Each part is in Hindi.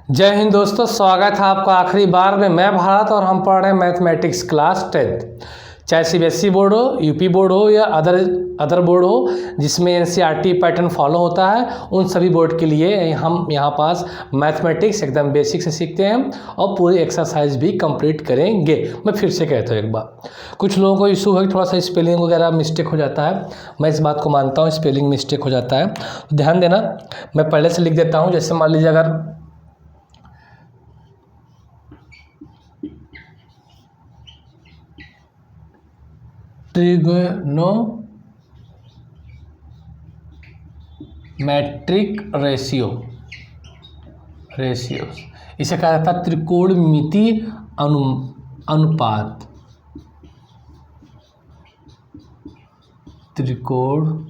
जय हिंद दोस्तों, स्वागत है आपका आखिरी बार में। मैं भारत और हम पढ़ रहे हैं मैथमेटिक्स क्लास 10th। चाहे सीबीएसई बोर्ड हो, यूपी बोर्ड हो या अदर बोर्ड हो जिसमें एनसीईआरटी पैटर्न फॉलो होता है, उन सभी बोर्ड के लिए हम यहाँ पास मैथमेटिक्स एकदम बेसिक से सीखते हैं और पूरी एक्सरसाइज भी कंप्लीट करेंगे। मैं फिर से कहता हूँ एक बार, कुछ लोगों को इशू है कि थोड़ा सा स्पेलिंग वगैरह मिस्टेक हो जाता है। मैं इस बात को मानता हूँ, स्पेलिंग मिस्टेक हो जाता है, तो ध्यान देना। मैं पहले से लिख देता हूँ। जैसे मान लीजिए अगर ट्रिग्नोमेट्रिक रेशियो इसे कहा जाता है त्रिकोणमिति अनुपात। त्रिकोणमिति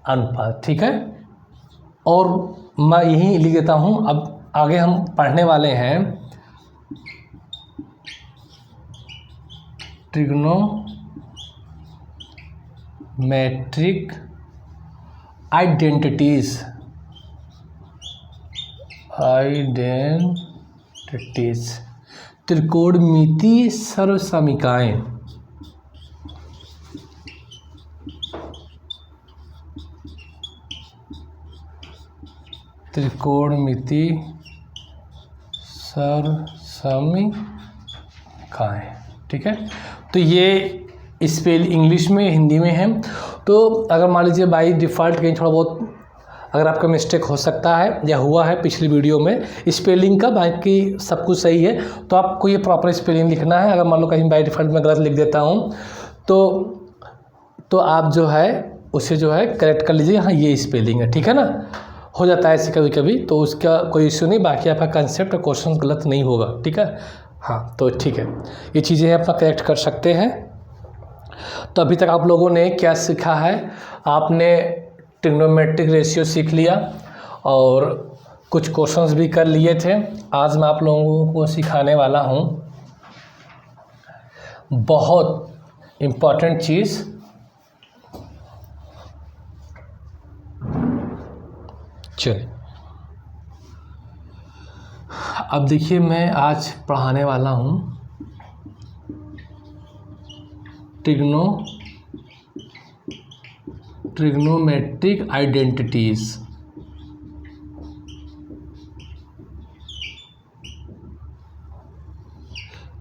अनुपात, ठीक है। और मैं यही लिख देता हूँ। अब आगे हम पढ़ने वाले हैं ट्रिग्नोमेट्रिक आइडेंटिटीज। त्रिकोणमिति सर्वसमीकाएं। त्रिकोणमिति सर्वसमीकाएं, ठीक है। तो ये स्पेल इंग्लिश में, हिंदी में है। तो अगर मान लीजिए बाई डिफ़ॉल्ट कहीं थोड़ा बहुत अगर आपका मिस्टेक हो सकता है या हुआ है पिछली वीडियो में स्पेलिंग का, बाकी सब कुछ सही है, तो आपको ये प्रॉपर स्पेलिंग लिखना है। अगर मान लो कहीं बाई डिफ़ॉल्ट में गलत लिख देता हूँ तो आप जो है उसे जो है करेक्ट कर लीजिए। हाँ, ये स्पेलिंग है, ठीक है ना। हो जाता है ऐसे कभी कभी, तो उसका कोई इश्यू नहीं। बाकी आपका कंसेप्ट और क्वेश्चन गलत नहीं होगा, ठीक है। हाँ, तो ठीक है, ये चीज़ें अपना करेक्ट कर सकते हैं। तो अभी तक आप लोगों ने क्या सीखा है? आपने ट्रिग्नोमेट्रिक रेशियो सीख लिया और कुछ क्वेश्चंस भी कर लिए थे। आज मैं आप लोगों को सिखाने वाला हूँ बहुत इम्पॉर्टेंट चीज़। चलिए, अब देखिए मैं आज पढ़ाने वाला हूँ ट्रिग्नोमेट्रिक आइडेंटिटीज।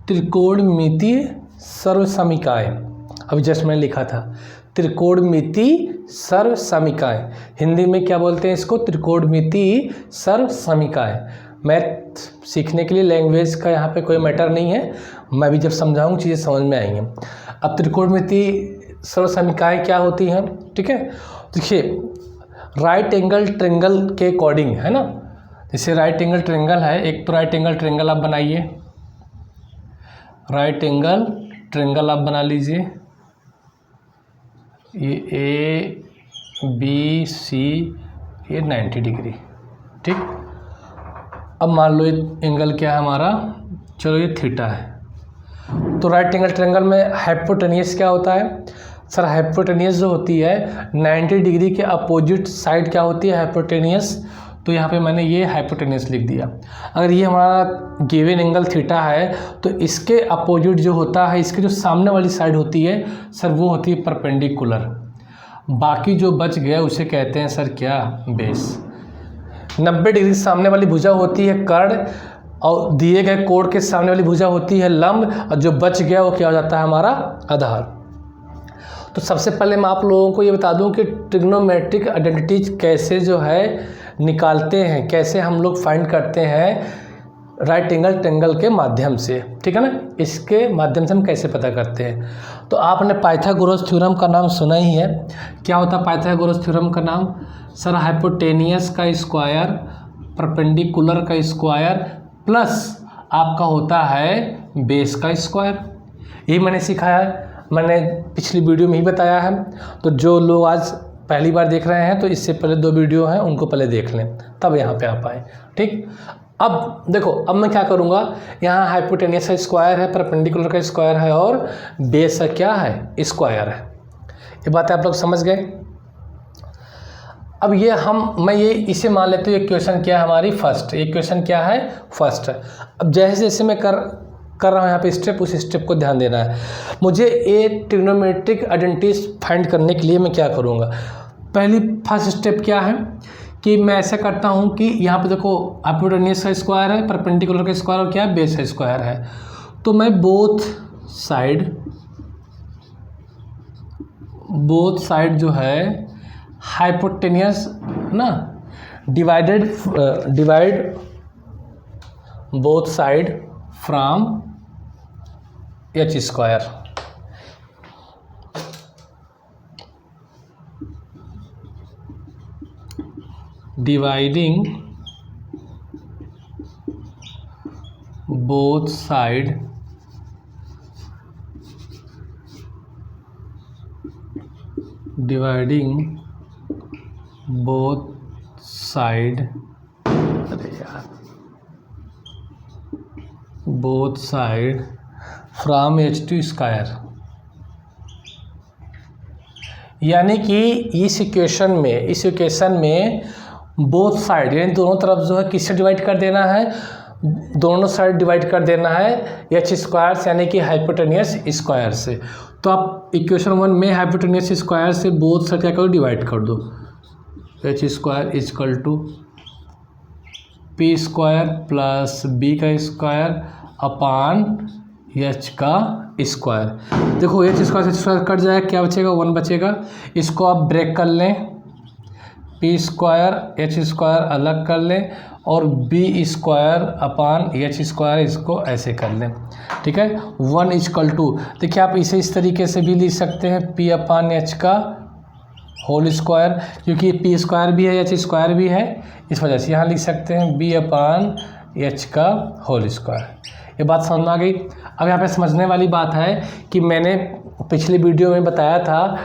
त्रिकोणमिति सर्वसमीकाएं। अभी जस्ट मैंने लिखा था त्रिकोणमिति सर्वसमीकाएं। हिंदी में क्या बोलते हैं इसको? त्रिकोणमिति सर्वसमीकाएं। मैथ सीखने के लिए लैंग्वेज का यहाँ पे कोई मैटर नहीं है। मैं भी जब समझाऊँ चीज़ें समझ में आएंगी। अब त्रिकोणमिति सर्वसमीकाएं क्या होती हैं, ठीक है। देखिए, राइट एंगल ट्रायंगल के अकॉर्डिंग है ना। जैसे राइट एंगल ट्रायंगल है, एक तो राइट एंगल ट्रायंगल आप बनाइए। राइट एंगल ट्रायंगल आप बना लीजिए। ये ए बी सी, ये 90 डिग्री, ठीक। अब मान लो ये एंगल क्या है हमारा, चलो ये थीटा है। तो राइट एंगल ट्रायंगल में हाइपोटेनियस क्या होता है? सर, हाइपोटेनियस जो होती है 90 डिग्री के अपोजिट साइड क्या होती है? हाइपोटेनियस। तो यहाँ पे मैंने ये हाइपोटेनियस लिख दिया। अगर ये हमारा गिवन एंगल थीटा है तो इसके अपोजिट जो होता है, इसके जो सामने वाली साइड होती है सर, वो होती है परपेंडिकुलर। बाकी जो बच गया उसे कहते हैं सर क्या? बेस। 90 डिग्री सामने वाली भुजा होती है कर्ण, और दिए गए कोण के सामने वाली भुजा होती है लंब, और जो बच गया वो क्या हो जाता है? हमारा आधार। तो सबसे पहले मैं आप लोगों को ये बता दूं कि ट्रिग्नोमेट्रिक आइडेंटिटीज कैसे जो है निकालते हैं, कैसे हम लोग फाइंड करते हैं राइट एंगल ट्रायंगल के माध्यम से, ठीक है ना। इसके माध्यम से हम कैसे पता करते हैं? तो आपने पाइथागोरस थ्योरम का नाम सुना ही है। क्या होता है पाइथागोरस थ्योरम का नाम? सर, हाइपोटेनियस का स्क्वायर, परपेंडिकुलर का स्क्वायर प्लस आपका होता है बेस का स्क्वायर। यही मैंने सिखाया है, मैंने पिछली वीडियो में ही बताया है। तो जो लोग आज पहली बार देख रहे हैं तो इससे पहले 2 वीडियो हैं, उनको पहले देख लें, तब यहाँ पे आप आए, ठीक। अब देखो, अब मैं क्या करूँगा, यहाँ हाइपोटेनियस का स्क्वायर है, परपेंडिकुलर का स्क्वायर है और बेस का क्या है, स्क्वायर है। ये बात आप लोग समझ गए। अब ये मैं ये इसे मान लेते हैं इक्वेशन क्या है हमारी फर्स्ट, इक्वेशन क्या है फर्स्ट। अब जैसे जैसे मैं कर रहा हूँ यहाँ पे स्टेप, उस स्टेप को ध्यान देना है। मुझे ए ट्रिग्नोमेट्रिक आइडेंटिटीज फाइंड करने के लिए मैं क्या करूँगा, पहली फर्स्ट स्टेप क्या है कि मैं ऐसा करता हूँ कि यहाँ पे देखो हाइपोटेन्यूज का स्क्वायर है, परपेंडिकुलर का स्क्वायर और क्या है बेस का स्क्वायर है। तो मैं बोथ साइड जो है हाइपोटेन्यूज ना divide both side from H square. Dividing both side both side from H two square. यानी कि इस इक्वेशन में बोथ साइड यानी दोनों तरफ जो है किससे डिवाइड कर देना है, दोनों साइड डिवाइड कर देना है एच स्क्वायर से यानी कि हाइपोटेन्यूज स्क्वायर से। तो आप इक्वेशन 1 में हाइपोटेन्यूज स्क्वायर से बोथ साइड क्या करो डिवाइड कर दो, H square equal to P square plus B का स्क्वायर अपान एच का स्क्वायर। देखो एच स्क्वायर से स्क्वायर कट जाएगा, क्या बचेगा 1 बचेगा। इसको आप ब्रेक कर लें, पी स्क्वायर एच स्क्वायर अलग कर लें और B square upon H square इसको ऐसे कर लें, ठीक है। 1 इजकल टू, देखिए आप इसे इस तरीके से भी लिख सकते हैं पी अपान एच का होल स्क्वायर, क्योंकि पी स्क्वायर भी है एच स्क्वायर भी है, इस वजह से यहाँ लिख सकते हैं बी अपान एच का होल स्क्वायर। ये बात समझ में आ गई। अब यहाँ पे समझने वाली बात है कि मैंने पिछली वीडियो में बताया था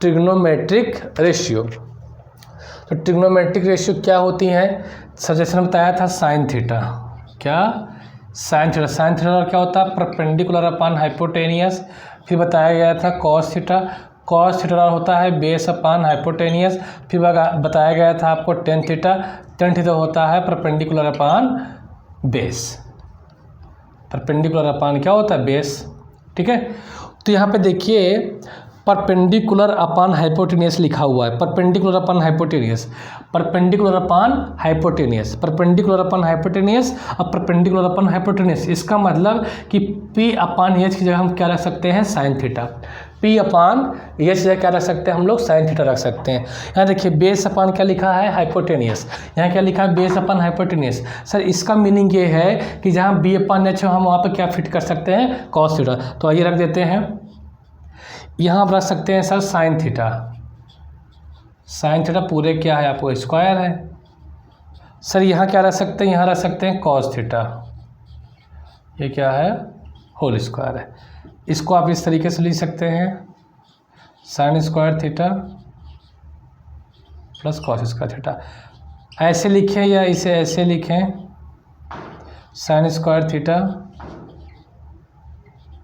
ट्रिग्नोमेट्रिक रेशियो। तो ट्रिग्नोमेट्रिक रेशियो क्या होती हैं, सजेशन बताया था साइन थीटा। क्या साइन थीटा, साइन थीटा क्या होता है परपेंडिकुलर अपान हाइपोटेनियस। फिर बताया गया था कॉस थीटा, कॉस थीटा होता है बेस अपान हाइपोटेनियस। फिर बताया गया था आपको टेन थीटा, टेन थीटा होता है परपेंडिकुलर अपान बेस। परपेंडिकुलर अपान क्या होता है बेस, ठीक है। तो यहाँ पे देखिए परपेंडिकुलर अपान हाइपोटेनियस लिखा हुआ है, परपेंडिकुलर अपान हाइपोटेनियस, परपेंडिकुलर अपान हाइपोटेनियस, परपेंडिकुलर अपान हाइपोटेनियस और परपेंडिकुलर अपान हाइपोटेनियस। इसका मतलब कि पी अपान एच की जगह हम क्या रख सकते हैं साइन थीटा, पी अपान एच की जगह क्या रख सकते हैं हम लोग साइन थीटा रख सकते हैं। यहाँ देखिए बेस अपान क्या लिखा है हाइपोटेनियस, यहाँ क्या लिखा है बेस अपान हाइपोटेनियस। सर इसका मीनिंग ये है कि जहाँ बी अपान एच हम वहाँ पर क्या फिट कर सकते हैं कॉस थीटा। तो आइए रख देते हैं, यहाँ आप रख सकते हैं sir sine theta, sine theta पूरे क्या है आपको स्क्वायर है। सर यहाँ क्या रख सकते हैं, यहाँ रख सकते हैं कॉस थीटा, ये क्या है होल स्क्वायर है। इसको आप इस तरीके से लिख सकते हैं sine square theta plus cos square theta. ऐसे लिखें या इसे ऐसे लिखें sine square theta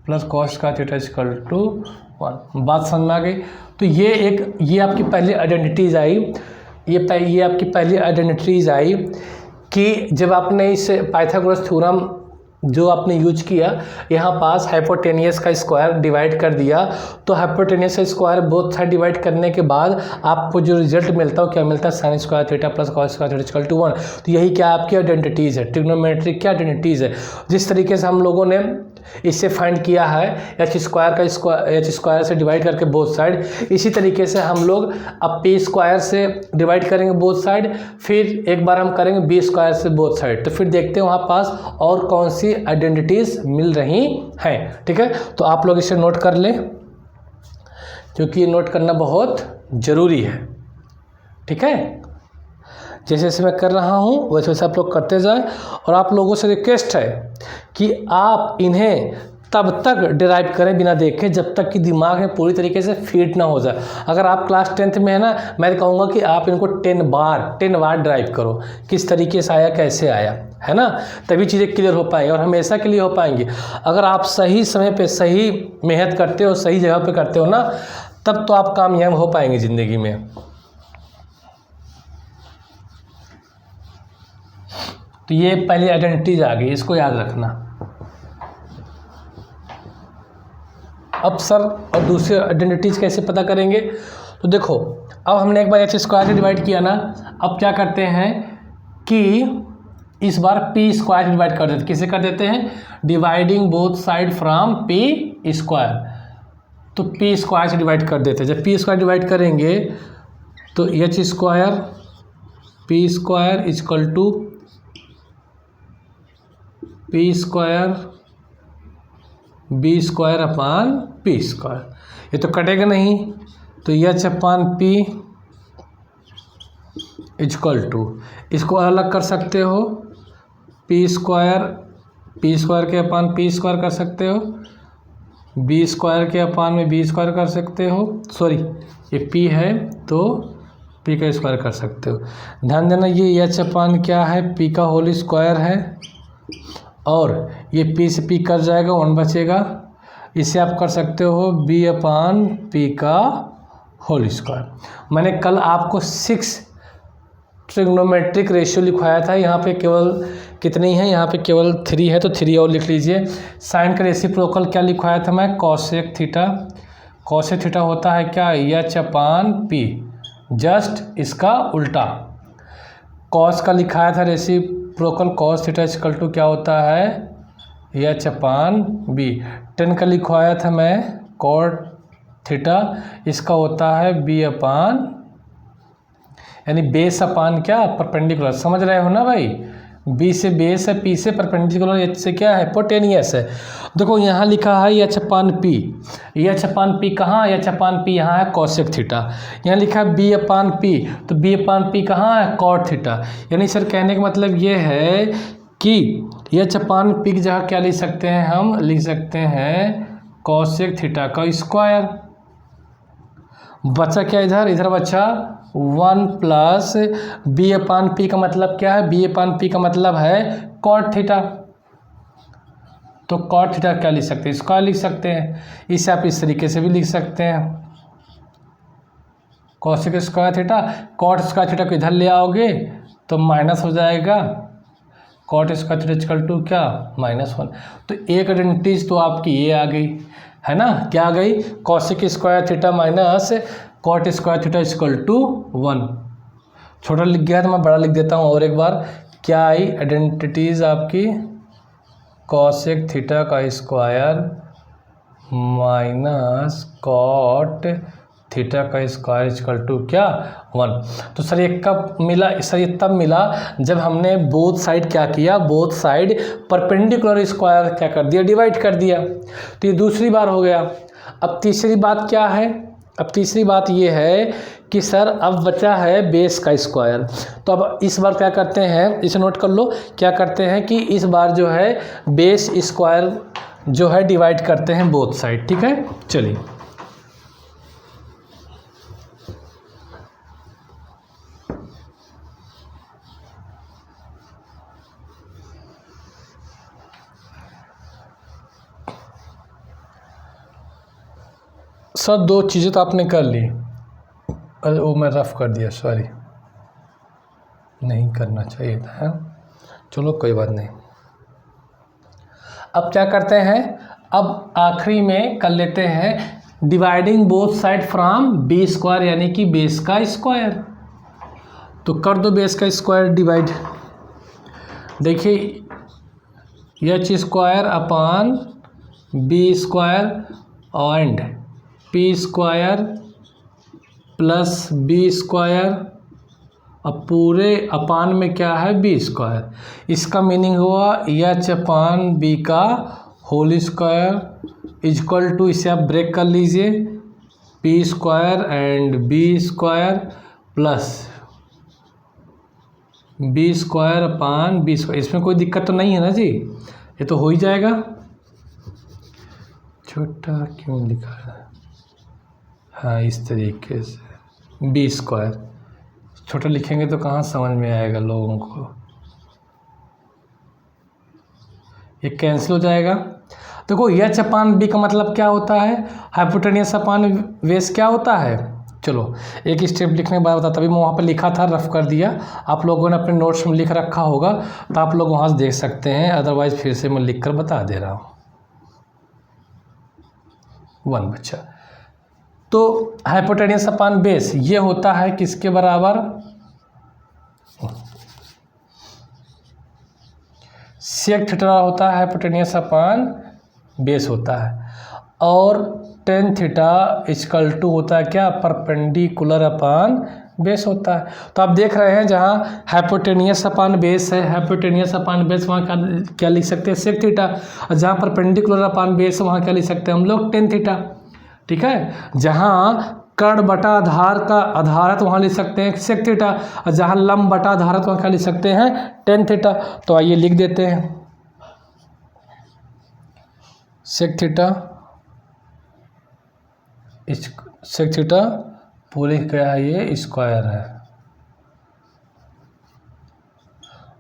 plus cos square theta equal to 1। बात समझ में आ गई। तो ये आपकी पहली आइडेंटिटीज आई, ये आपकी पहली आइडेंटिटीज आई कि जब आपने इस पाइथागोरस थ्योरम जो आपने यूज किया यहाँ पास हाइपोटेनियस का स्क्वायर डिवाइड कर दिया, तो हाइपोटेनियस का स्क्वायर बोथ साइड डिवाइड करने के बाद आपको जो रिजल्ट मिलता है क्या मिलता है sine square theta plus cos square theta equal to 1। तो यही क्या आपकी आइडेंटिटीज़ है, ट्रिग्नोमेट्रिक क्या आइडेंटिटीज़ है। जिस तरीके से हम लोगों ने इससे फाइंड किया है एच स्क्वायर से डिवाइड करके बोथ साइड, इसी तरीके से हम लोग अब पी स्क्वायर से डिवाइड करेंगे बोथ साइड, फिर एक बार हम करेंगे बी स्क्वायर से बोथ साइड। तो फिर देखते हैं वहाँ पास और कौन सी आइडेंटिटीज मिल रही हैं, ठीक है। तो आप लोग इसे नोट कर लें क्योंकि ये नोट करना बहुत ज़रूरी है, ठीक है। जैसे जैसे मैं कर रहा हूँ वैसे वैसे आप लोग करते जाएं। और आप लोगों से रिक्वेस्ट है कि आप इन्हें तब तक डिराइव करें बिना देखे जब तक कि दिमाग में पूरी तरीके से फिट ना हो जाए। अगर आप क्लास 10th में है ना, मैं कहूँगा कि आप इनको 10 बार ड्राइव करो, किस तरीके से आया कैसे आया, है ना, तभी चीज़ें क्लियर हो पाएंगी और हमेशा के लिए हो पाएंगी। अगर आप सही समय पे सही मेहनत करते हो, सही जगह पे करते हो ना, तब तो आप कामयाब हो पाएंगे ज़िंदगी में। तो ये पहली आइडेंटिटीज आ गई, इसको याद रखना। अब सर और दूसरे आइडेंटिटीज कैसे पता करेंगे? तो देखो, अब हमने एक बार एच स्क्वायर से डिवाइड किया ना, अब क्या करते हैं कि इस बार पी स्क्वायर से डिवाइड कर देते। किसे कर देते हैं? Dividing both side from P square, तो पी स्क्वायर से डिवाइड कर देते हैं। जब पी स्क्वायर डिवाइड करेंगे तो H square P square equal to P square B square upon P square. ये तो कटेगा नहीं, तो H upon P equal to, इसको अलग कर सकते हो, पी स्क्वायर के अपान पी स्क्वायर कर सकते हो, बी स्क्वायर के अपान में बी स्क्वायर कर सकते हो, सॉरी ये पी है तो पी का स्क्वायर कर सकते हो। ध्यान देना ये एच अपान क्या है? पी का होल स्क्वायर है, और ये पी से पी कट जाएगा, 1 बचेगा। इसे आप कर सकते हो बी अपान पी का होल स्क्वायर। मैंने कल आपको 6 ट्रिग्नोमेट्रिक रेशियो लिखवाया था, यहाँ पे केवल कितनी है? यहाँ पे केवल 3 है, तो 3 और लिख लीजिए। साइन का रेसिप्रोकल क्या लिखवाया था मैं? Cosec theta. कॉसेक थीटा होता है क्या? एच अपान पी, जस्ट इसका उल्टा। कॉस का लिखाया था reciprocal, cos theta equal to क्या होता है? H upon B. टेन का लिखवाया था मैं कॉट थीटा, इसका होता है बी अपान, यानी बेस अपान क्या? परपेंडिकुलर। समझ रहे हो ना भाई? बी से बेस है, पी से परपेंडिकुलर, एच से क्या है? हिपोटेनियस है। देखो यहाँ लिखा है H upon P. H upon P कहाँ? एच अपान पी यहाँ है कॉसेक थीटा। यहाँ लिखा है बी अपान पी, तो बी अपान पी कहाँ है? Cot theta. यानी सर कहने का मतलब ये है कि एच अपान पी की जगह क्या लिख सकते हैं? हम लिख सकते हैं कॉसेक थीटा का स्क्वायर। बचा क्या इधर? इधर बचा 1 प्लस बी अपान पी का मतलब क्या है? बी अपान पी का मतलब है कॉट थीटा। तो कॉट थीटा क्या लिख सकते हैं? स्क्वायर लिख सकते हैं। इसे आप इस तरीके से भी लिख सकते हैं, cosec square theta. Cot square theta को इधर ले आओगे तो माइनस हो जाएगा, cot square theta equal to क्या? -1। तो एक आइडेंटिटीज तो आपकी ये आ गई है ना? क्या आ गई? Cosec square theta minus cot square theta equal to 1। छोटा लिख गया तो मैं बड़ा लिख देता हूँ और एक बार। क्या आई आइडेंटिटीज आपकी? कॉसेक थीटा का स्क्वायर माइनस कॉट थीटा का स्क्वायर इक्वल टू क्या? 1। तो सर ये कब मिला? सर ये तब मिला जब हमने बोथ साइड क्या किया? बोथ साइड परपेंडिकुलर स्क्वायर क्या कर दिया? डिवाइड कर दिया। तो ये दूसरी बार हो गया। अब तीसरी बात क्या है? अब तीसरी बात ये है कि सर अब बचा है बेस का स्क्वायर। तो अब इस बार क्या करते हैं? इसे नोट कर लो। क्या करते हैं कि इस बार जो है बेस स्क्वायर जो है डिवाइड करते हैं बोथ साइड। ठीक है, चलिए। सर 2 चीज़ें तो आपने कर ली। अरे वो मैं रफ कर दिया, सॉरी, नहीं करना चाहिए था। चलो कोई बात नहीं। अब क्या करते हैं? अब आखिरी में कर लेते हैं dividing both side from B square, यानी कि बेस का स्क्वायर। तो कर दो बेस का स्क्वायर डिवाइड। देखिए H square upon B square and P square plus B square, अब पूरे अपान में क्या है? B square. इसका मीनिंग हुआ एच अपान बी का होल स्क्वायर इक्वल टू, इसे आप ब्रेक कर लीजिए, P square and B square plus B square upon B square. इसमें कोई दिक्कत तो नहीं है ना जी? ये तो हो ही जाएगा। छोटा क्यों लिखा है? हाँ, इस तरीके से बी स्क्वायर। छोटा लिखेंगे तो कहाँ समझ में आएगा लोगों को? ये कैंसिल हो जाएगा। देखो एच अपान बी का मतलब क्या होता है? हाइपोटेनियस अपान बेस क्या होता है? चलो एक स्टेप लिखने के बाद बताता, तभी मैं वहाँ पे लिखा था, रफ कर दिया, आप लोगों ने अपने नोट्स में लिख रखा होगा तो आप लोग वहाँ से देख सकते हैं, अदरवाइज फिर से मैं लिख कर बता दे रहा हूँ। 1 बच्चा। तो हाइपोटेनियस अपान बेस ये होता है किसके बराबर, सेक थीटा होता है, हाइपोटेनियस अपान बेस होता है, और टेन थीटा इक्वल टू होता है क्या, परपेंडिकुलर अपान बेस होता है। तो आप देख रहे हैं जहाँ हाइपोटेनियस अपान बेस है, हाइपोटेनियस अपान बेस वहाँ क्या लिख सकते हैं, सेक थीटा, और जहाँ परपेंडिकुलर अपान बेस वहाँ क्या लिख सकते हैं हम लोग, टेन थीटा। ठीक है, जहाँ कर्ण बटा आधार का आधार है तो वहाँ लिख सकते हैं सेक थीटा, और जहाँ लंब बटा आधार है तो वहाँ क्या लिख सकते हैं, टेन थीटा। तो आइए लिख देते हैं, सेक थीटा सेक थीटा पूरे क्या है, ये स्क्वायर है,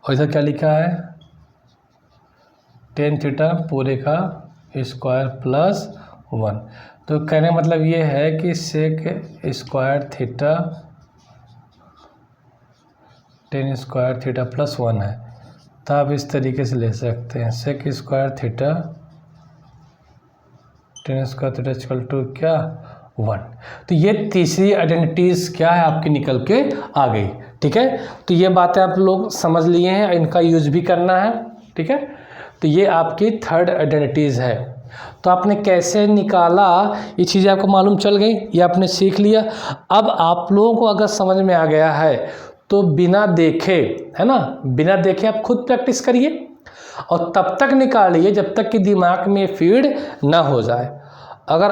और इधर क्या लिखा है, टेन थीटा पूरे का स्क्वायर प्लस 1। तो कहने का मतलब ये है कि sec square theta tan square theta plus 1 है। तो आप इस तरीके से ले सकते हैं, sec square theta tan square theta equal to क्या, 1। तो ये तीसरी आइडेंटिटीज क्या है आपकी निकल के आ गई। ठीक है, तो ये बातें आप लोग समझ लिए हैं, इनका यूज भी करना है। ठीक है, तो ये आपकी थर्ड आइडेंटिटीज है। तो आपने कैसे निकाला ये चीज़ें आपको मालूम चल गई, ये आपने सीख लिया। अब आप लोगों को अगर समझ में आ गया है तो बिना देखे, है ना, बिना देखे आप खुद प्रैक्टिस करिए और तब तक निकालिए जब तक कि दिमाग में फीड ना हो जाए। अगर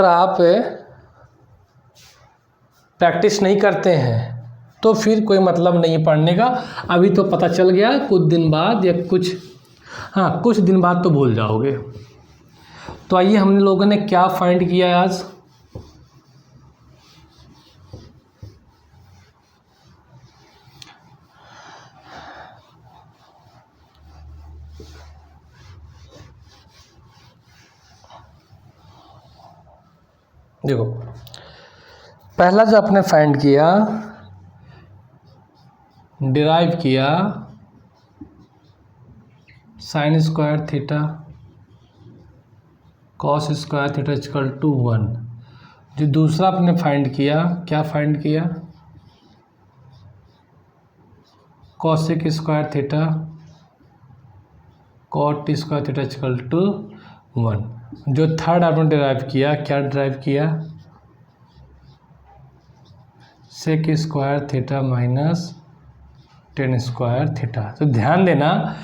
आप प्रैक्टिस नहीं करते हैं तो फिर कोई मतलब नहीं पढ़ने का। अभी तो पता चल गया, कुछ दिन बाद या कुछ दिन बाद तो भूल जाओगे। तो आइए हम लोगों ने क्या फाइंड किया आज, देखो पहला जो आपने फाइंड किया, डिराइव किया sine square theta cos square theta equal to 1। जो दूसरा आपने फाइंड किया, क्या फाइंड किया, cosec square theta cot square theta equal to 1। जो थर्ड आपने डिराइव किया, क्या डिराइव किया, sec square theta minus tan square theta. तो ध्यान देना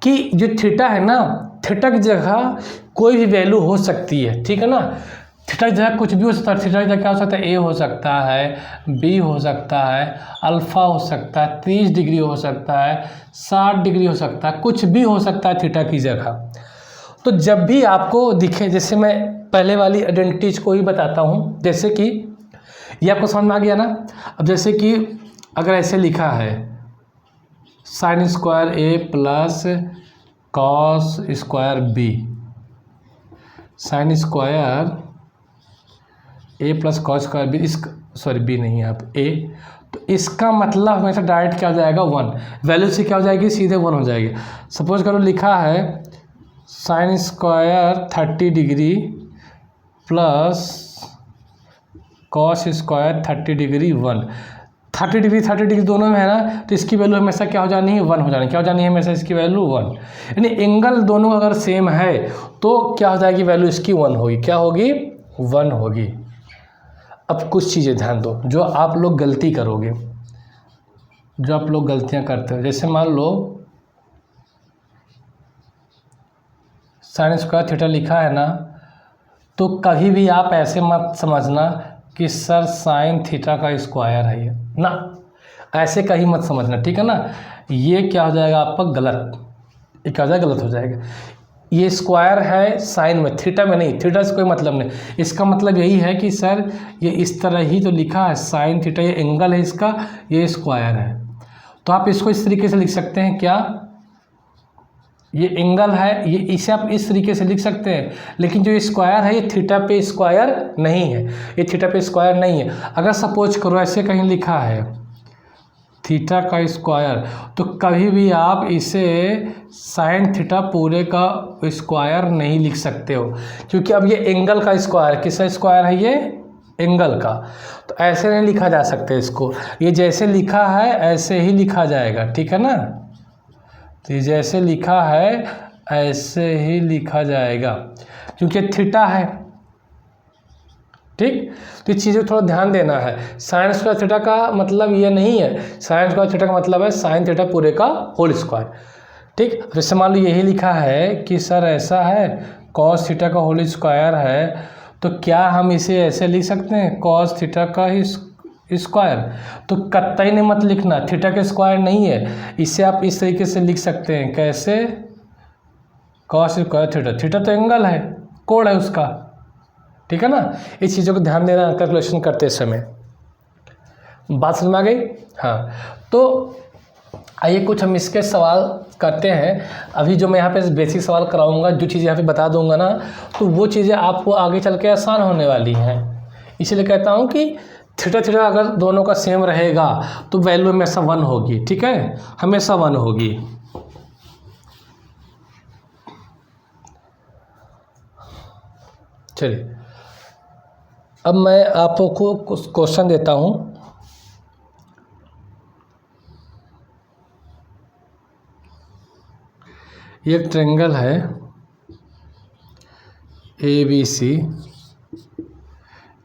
कि जो थीटा है ना, थीटा की जगह कोई भी वैल्यू हो सकती है। ठीक है ना, थीटा की जगह कुछ भी हो सकता है। थीटा की जगह क्या हो सकता है, ए हो सकता है, बी हो सकता है, अल्फ़ा हो सकता है, 30 डिग्री हो सकता है, 60 डिग्री हो सकता है, कुछ भी हो सकता है थीटा की जगह। तो जब भी आपको दिखे, जैसे मैं पहले वाली आइडेंटिटीज को ही बताता हूँ, जैसे कि ये आपको समझ में आ गया ना। अब जैसे कि अगर ऐसे लिखा है sine square A plus cos square B, sine square A plus cos square B, sorry B नहीं है, आप ए, तो इसका मतलब हमेशा डायरेक्ट क्या हो जाएगा, 1। वैल्यू से क्या हो जाएगी, सीधे 1 हो जाएगी। सपोज करो लिखा है sine square 30 degree plus cos square 30 degree 1। 30 degree दोनों में है ना, तो इसकी वैल्यू हमेशा क्या हो जानी है, 1 हो जानी। क्या हो जानी है हमेशा इसकी वैल्यू 1। यानी एंगल दोनों अगर सेम है तो क्या हो जाएगी, वैल्यू इसकी 1 होगी। क्या होगी, 1 होगी। अब कुछ चीज़ें ध्यान दो जो आप लोग गलती करोगे, जो आप लोग गलतियाँ करते हो। जैसे मान लो साइन स्क्वायर थीटा लिखा है ना, तो कभी भी आप ऐसे मत समझना कि सर साइन थीटा का स्क्वायर है ये ना, ऐसे कहीं मत समझना। ठीक है ना, ये क्या हो जाएगा आपका गलत, ये क्या हो जाएगा, गलत हो जाएगा। ये स्क्वायर है साइन में, थीटा में नहीं, थीटा से कोई मतलब नहीं। इसका मतलब यही है कि सर ये इस तरह ही तो लिखा है साइन थीटा, ये एंगल है इसका, ये स्क्वायर है। तो आप इसको इस तरीके से लिख सकते हैं, क्या, ये एंगल है, ये इसे आप इस तरीके से लिख सकते हैं, लेकिन जो स्क्वायर है ये थीटा पे स्क्वायर नहीं है, ये थीटा पे स्क्वायर नहीं है। अगर सपोज करो ऐसे कहीं लिखा है थीटा का स्क्वायर, तो कभी भी आप इसे साइन थीटा पूरे का स्क्वायर नहीं लिख सकते हो, क्योंकि अब ये एंगल का स्क्वायर, किसका स्क्वायर है, ये एंगल का, तो ऐसे नहीं लिखा जा सकता इसको। ये जैसे लिखा है ऐसे ही लिखा जाएगा, ठीक है ना। तो ये जैसे लिखा है ऐसे ही लिखा जाएगा, क्योंकि थीटा है, ठीक। तो इस चीज़ को थोड़ा ध्यान देना है। साइन स्क्वायर थीटा का मतलब ये नहीं है, साइन स्क्वायर थीटा का मतलब है साइन थीटा पूरे का होल स्क्वायर, ठीक। जैसे मान लो यही लिखा है कि सर ऐसा है कॉस थीटा का होल स्क्वायर है, तो क्या हम इसे ऐसे लिख सकते हैं कॉस थीटा का ही स्क्वायर, तो कतई नहीं मत लिखना, थीटा का स्क्वायर नहीं है। इसे आप इस तरीके से लिख सकते हैं, कैसे, कॉस स्क्वायर थीटा, थीटा तो एंगल है, कोण है उसका, ठीक है ना। इस चीज़ों को ध्यान देना कैलकुलेशन करते समय। बात समझ में आ गई। हाँ, तो आइए कुछ हम इसके सवाल करते हैं। अभी जो मैं यहाँ पे बेसिक सवाल कराऊंगा, जो चीज़ें यहाँ पे बता दूंगा ना, तो वो चीज़ें आपको आगे चल के आसान होने वाली हैं। इसलिए कहता हूँ कि थीटा थीटा अगर दोनों का सेम रहेगा तो वैल्यू हमेशा 1 होगी, ठीक है, हमेशा 1 होगी। चलिए अब मैं आपको कुछ क्वेश्चन देता हूँ। ये एक ट्रायंगल है ABC,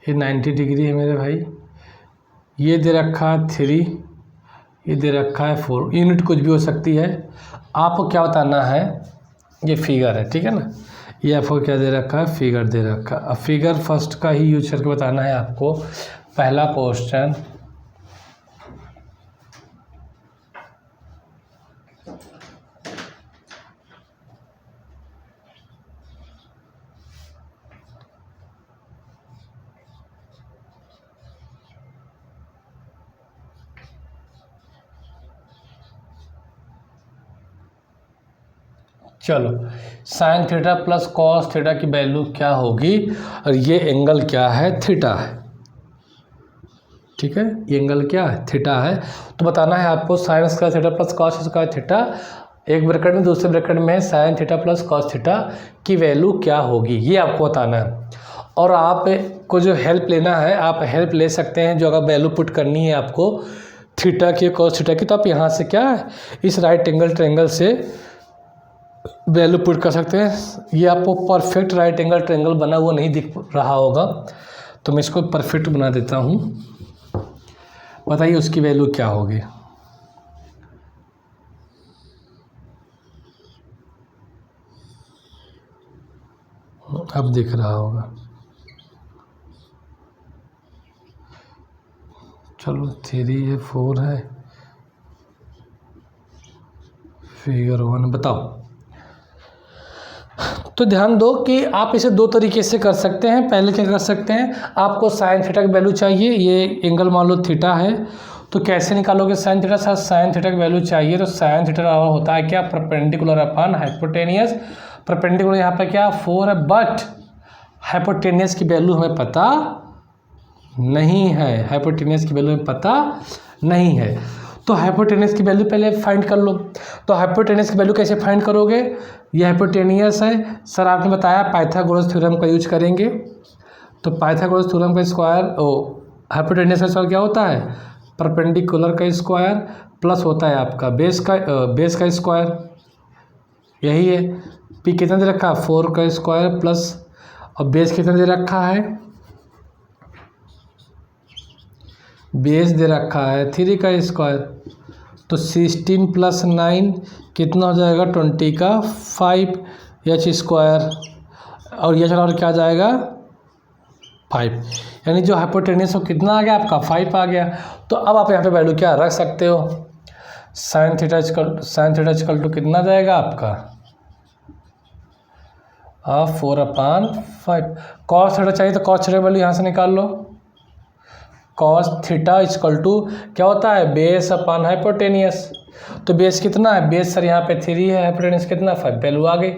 ये 90 डिग्री है मेरे भाई, ये दे रखा है 3, ये दे रखा है 4, यूनिट कुछ भी हो सकती है। आपको क्या बताना है, ये फिगर है, ठीक है ना, ये आपको क्या दे रखा है, फिगर दे रखा है। अब फिगर फर्स्ट का ही यूज करके बताना है आपको। पहला क्वेश्चन, चलो, sine theta plus cos theta की वैल्यू क्या होगी, और ये एंगल क्या है, थीटा है, ठीक है, ये एंगल क्या है, थीटा है। तो बताना है आपको sign square theta plus cos square theta, एक ब्रैकेट में दूसरे ब्रैकेट में sine theta plus cos theta की वैल्यू क्या होगी, ये आपको बताना है। और आपको जो हेल्प लेना है, आप हेल्प ले सकते हैं, जो अगर वैल्यू पुट करनी है आपको थीटा की कॉस थीटा की, तो आप यहाँ से क्या है, इस राइट एंगल ट्रायंगल से वैल्यू पुट कर सकते हैं। ये आपको परफेक्ट राइट एंगल ट्रायंगल बना हुआ नहीं दिख रहा होगा, तो मैं इसको परफेक्ट बना देता हूँ। बताइए उसकी वैल्यू क्या होगी। अब दिख रहा होगा, चलो 3 है 4 है, फिगर 1 बताओ। तो ध्यान दो कि आप इसे दो तरीके से कर सकते हैं। पहले क्या कर सकते हैं, आपको साइन थीटा की वैल्यू चाहिए, ये एंगल मान लो थीटा है, तो कैसे निकालोगे साइन थीटा, साथ साइन थीटा की वैल्यू चाहिए, तो साइन थीटा होता है क्या, परपेंडिकुलर अपन हाइपोटेनियस। परपेंडिकुलर यहाँ पे क्या 4 है, बट हाइपोटेनियस की वैल्यू हमें पता नहीं है, हाइपोटेनियस की वैल्यू हमें पता नहीं है। तो हाइपोटेनियस की वैल्यू पहले फाइंड कर लो। तो हाइपोटेनियस की वैल्यू कैसे फाइंड करोगे, ये हाइपोटेनियस है, सर आपने बताया पाइथागोरस थ्योरम का यूज करेंगे। तो पाइथागोरस थ्योरम का स्क्वायर, हाइपोटेनियस का स्क्वायर क्या होता है, परपेंडिकुलर का स्क्वायर प्लस होता है आपका बेस का स्क्वायर, यही है। पी कितना दे रखा है, 4 का स्क्वायर प्लस, और बेस कितना दे रखा है, बेस दे रखा है 3 का स्क्वायर, तो 16 + 9 कितना हो जाएगा, 20 का 5 एच स्क्वायर, और ये चला और क्या जाएगा 5, यानी जो हाइपोटेनियस हो कितना आ गया आपका 5 आ गया। तो अब आप यहाँ पे वैल्यू क्या रख सकते हो, साइन थीटा इक्वल टू कितना जाएगा आपका 4/5। कॉस थीटा चाहिए तो कॉस थीटा वैल्यू यहाँ से निकाल लो, कॉस थीटा इक्वल टू क्या होता है, बेस अपन हाइपोटेनियस। तो बेस कितना है, बेस सर यहाँ पे 3 है, हाइपोटेनियस कितना 5, वैल्यू आ गई।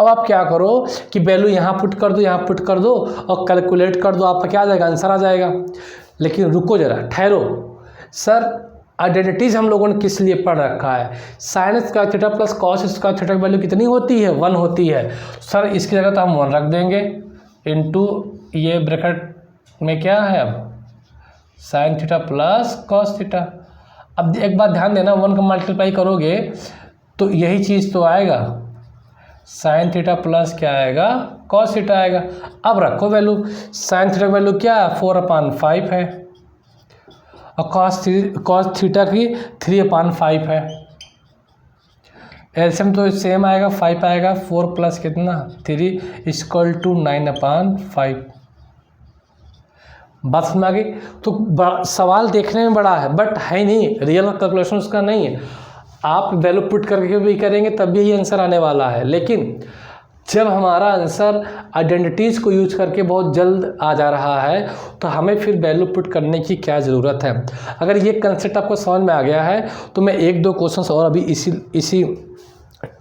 अब आप क्या करो कि वैल्यू यहाँ पुट कर दो, यहाँ पुट कर दो और कैलकुलेट कर दो, आपका क्या आ जाएगा, आंसर आ जाएगा। लेकिन रुको जरा, ठहरो सर, आइडेंटिटीज हम लोगों ने किस लिए पढ़ रखा है, sine square theta plus cos square theta की वैल्यू कितनी होती है, 1 होती है। सर इसकी जगह तो हम 1 रख देंगे इनटू ये ब्रैकेट में क्या है अब sine theta plus cos theta. अब एक बात ध्यान देना, 1 का मल्टीप्लाई करोगे तो यही चीज़ तो आएगा, साइन थीटा प्लस क्या आएगा, कॉस थीटा आएगा। अब रखो वैल्यू, साइन थीटा की वैल्यू क्या है 4/5 है और कॉस थीटा की 3/5 है। एलसीएम तो सेम आएगा, 5 आएगा, 4 प्लस कितना 3 इक्वल टू 9/5। बात समझ आ गई। तो सवाल देखने में बड़ा है बट है नहीं, रियल कैलकुलेशन उसका नहीं है। आप वैल्यू पुट करके भी करेंगे तब भी ये आंसर आने वाला है, लेकिन जब हमारा आंसर आइडेंटिटीज़ को यूज करके बहुत जल्द आ जा रहा है तो हमें फिर वैल्यू पुट करने की क्या ज़रूरत है। अगर ये कंसेप्ट आपको समझ में आ गया है तो मैं 1-2 क्वेश्चंस और अभी इसी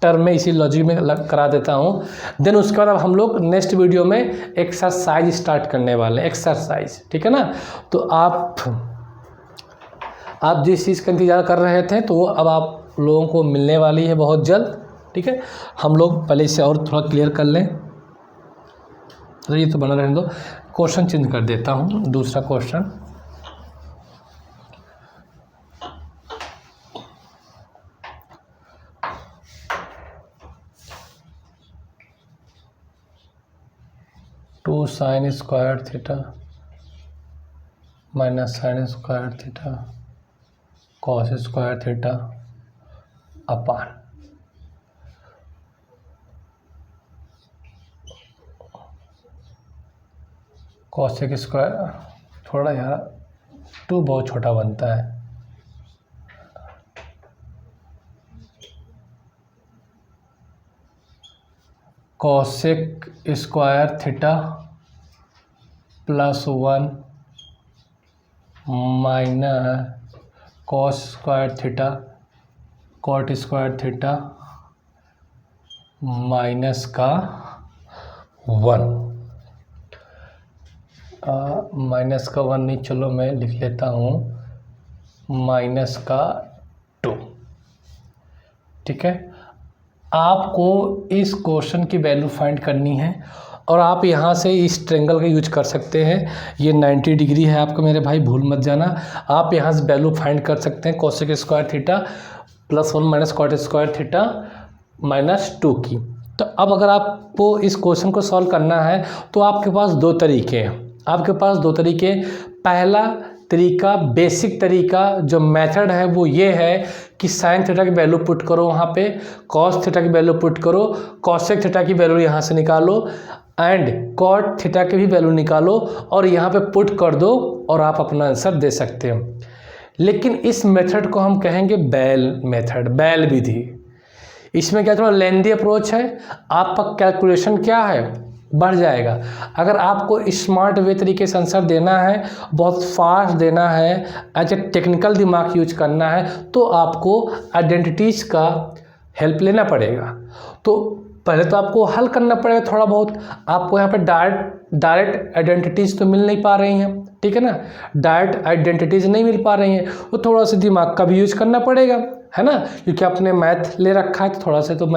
टर्म में, इसी लॉजिक में करा देता हूँ। देन उसके बाद अब हम लोग नेक्स्ट वीडियो में एक्सरसाइज स्टार्ट करने वाले हैं, एक्सरसाइज, ठीक है ना। तो आप जिस चीज़ का इंतज़ार कर रहे थे तो वो अब आप लोगों को मिलने वाली है बहुत जल्द, ठीक है। हम लोग पहले इसे और थोड़ा क्लियर कर लें। तो ये तो बना रहने दो, क्वेश्चन चेंज कर देता हूँ, दूसरा question. Two sine square theta minus sine square theta cos square theta upon cosec square, थोड़ा यार 2 बहुत छोटा बनता है, cosec square theta plus 1 minus cos square theta cot square theta minus का 1, माइनस का 1 नहीं, चलो मैं लिख लेता हूँ माइनस का 2, ठीक है। आपको इस क्वेश्चन की वैल्यू फाइंड करनी है और आप यहाँ से इस ट्रेंगल का यूज कर सकते हैं। ये 90 डिग्री है आपका मेरे भाई, भूल मत जाना। आप यहाँ से वैल्यू फाइंड कर सकते हैं cosec square theta plus 1 minus cot square theta minus 2 की। तो अब अगर आपको इस क्वेश्चन को सॉल्व करना है तो आपके पास 2 तरीके हैं, आपके पास 2 तरीके। पहला तरीका, बेसिक तरीका जो मेथड है वो ये है कि साइन थीटा की वैल्यू पुट करो वहाँ पे, कॉस थीटा की वैल्यू पुट करो, कॉसेक थीटा की वैल्यू यहाँ से निकालो एंड कॉट थीटा की भी वैल्यू निकालो और यहाँ पे पुट कर दो और आप अपना आंसर दे सकते हो। लेकिन इस मेथड को हम कहेंगे बेल मेथड, बेल विधि। इसमें क्या थोड़ा लेंदी अप्रोच है, आपका कैलकुलेशन क्या है बढ़ जाएगा। अगर आपको स्मार्ट वे तरीके से आंसर देना है, बहुत फास्ट देना है, अच्छा टेक्निकल दिमाग यूज करना है तो आपको आइडेंटिटीज़ का हेल्प लेना पड़ेगा। तो पहले तो आपको हल करना पड़ेगा थोड़ा बहुत, आपको यहाँ पे डायरेक्ट आइडेंटिटीज़ तो मिल नहीं पा रही हैं, ठीक है ना, डायरेक्ट आइडेंटिटीज़ नहीं मिल पा रही हैं, तो थोड़ा सा दिमाग का भी यूज करना पड़ेगा, है ना, क्योंकि आपने मैथ ले रखा है तो थोड़ा सा तो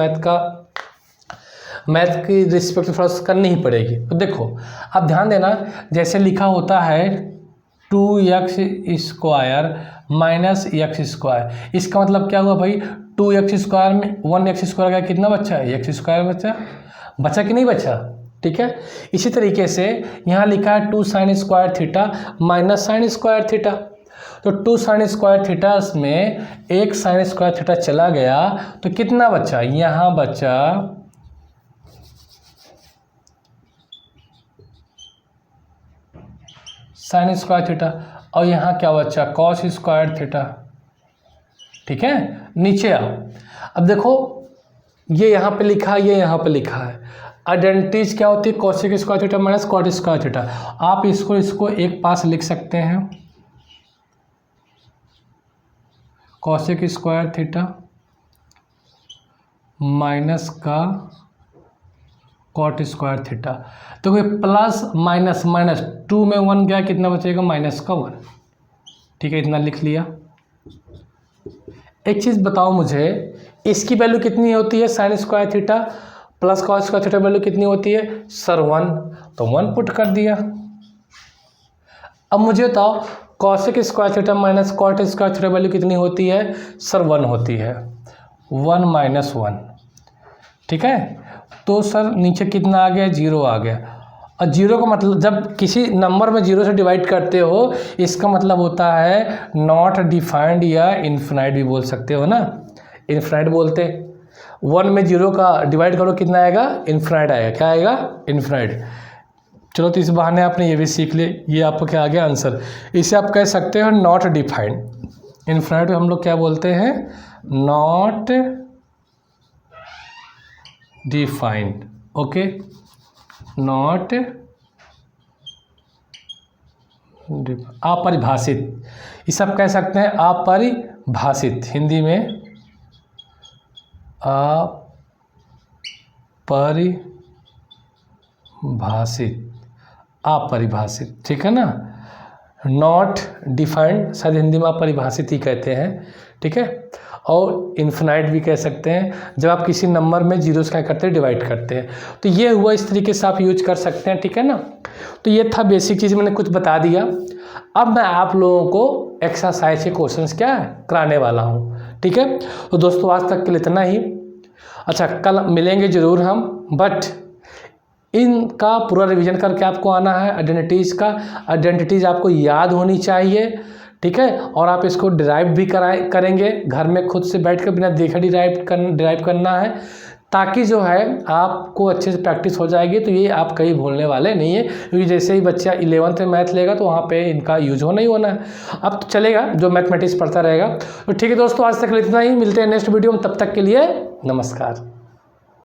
मैथ की रिस्पेक्ट थोड़ा सा करनी ही पड़ेगी। तो देखो अब ध्यान देना, जैसे लिखा होता है 2x square minus x square, इसका मतलब क्या हुआ भाई, 2x स्क्वायर में 1x स्क्वायर का कितना बच्चा है, एक्स स्क्वायर बचा कि नहीं बचा, ठीक है। इसी तरीके से यहाँ लिखा है 2 sign square theta minus sine square theta, तो 2 साइन स्क्वायर थीटा में 1 साइन स्क्वायर थीटा चला गया तो कितना बचा, यहाँ बचा साइन स्क्वायर थीटा और यहाँ क्या बचा कॉस स्क्वायर थीटा, ठीक है। नीचे आओ, अब देखो ये यहाँ पे लिखा है, ये यहाँ पे लिखा है, आइडेंटिटीज क्या होती है, cosec square theta minus cot square theta. आप इसको एक पास लिख सकते हैं, कॉसेक स्क्वायर थीटा माइनस का कॉट स्क्वायर थीटा। तो ये प्लस माइनस माइनस 2 में 1 गया, कितना बचेगा माइनस का 1। ठीक है, इतना लिख लिया। एक चीज़ बताओ मुझे, इसकी वैल्यू कितनी होती है sine square theta plus cos square theta value कितनी होती है सर 1, तो 1 पुट कर दिया। अब मुझे बताओ cosec square theta minus cot square theta value कितनी होती है सर 1 होती है, 1 माइनस 1। ठीक है, तो सर नीचे कितना आ गया 0 आ गया। और 0 का मतलब जब किसी नंबर में 0 से डिवाइड करते हो इसका मतलब होता है नॉट डिफाइंड या इन्फिनाइट भी बोल सकते हो ना, इन्फिनाइट बोलते। 1 में 0 का डिवाइड करो कितना आएगा इन्फिनाइट आएगा, क्या आएगा इन्फिनाइट। चलो तो इस बहाने आपने ये भी सीख ले, ये आपको क्या आ गया आंसर। इसे आप कह सकते हो नॉट डिफाइंड, इन्फिनाइट हम लोग क्या बोलते हैं नॉट डिफाइंड। ओके, नॉट अपरिभाषित, इसे आप कह सकते हैं अपरिभाषित, हिंदी में अपरिभाषित। ठीक है ना, नॉट डिफाइंड शायद हिंदी में अपरिभाषित ही कहते हैं। ठीक है, और इन्फिनाइट भी कह सकते हैं जब आप किसी नंबर में 0 से क्या करते हैं डिवाइड करते हैं। तो ये हुआ, इस तरीके से आप यूज कर सकते हैं। ठीक है ना, तो ये था बेसिक चीज़, मैंने कुछ बता दिया। अब मैं आप लोगों को एक्सरसाइज के क्वेश्चंस क्या कराने वाला हूँ। ठीक है, तो दोस्तों आज तक के लिए इतना ही। अच्छा, कल मिलेंगे ज़रूर हम, बट इनका पूरा रिवीजन करके आपको आना है। आइडेंटिटीज़ आपको याद होनी चाहिए। ठीक है, और आप इसको डिराइव भी करेंगे घर में खुद से बैठ कर, बिना देखे डिराइव करना है, ताकि जो है आपको अच्छे से प्रैक्टिस हो जाएगी। तो ये आप कहीं भूलने वाले नहीं है, क्योंकि जैसे ही बच्चा 11th में मैथ लेगा तो वहाँ पे इनका यूज होना ही होना है। अब तो चलेगा जो मैथमेटिक्स पढ़ता रहेगा। तो ठीक है दोस्तों, आज तक इतना ही, मिलते हैं नेक्स्ट वीडियो में, तब तक के लिए नमस्कार।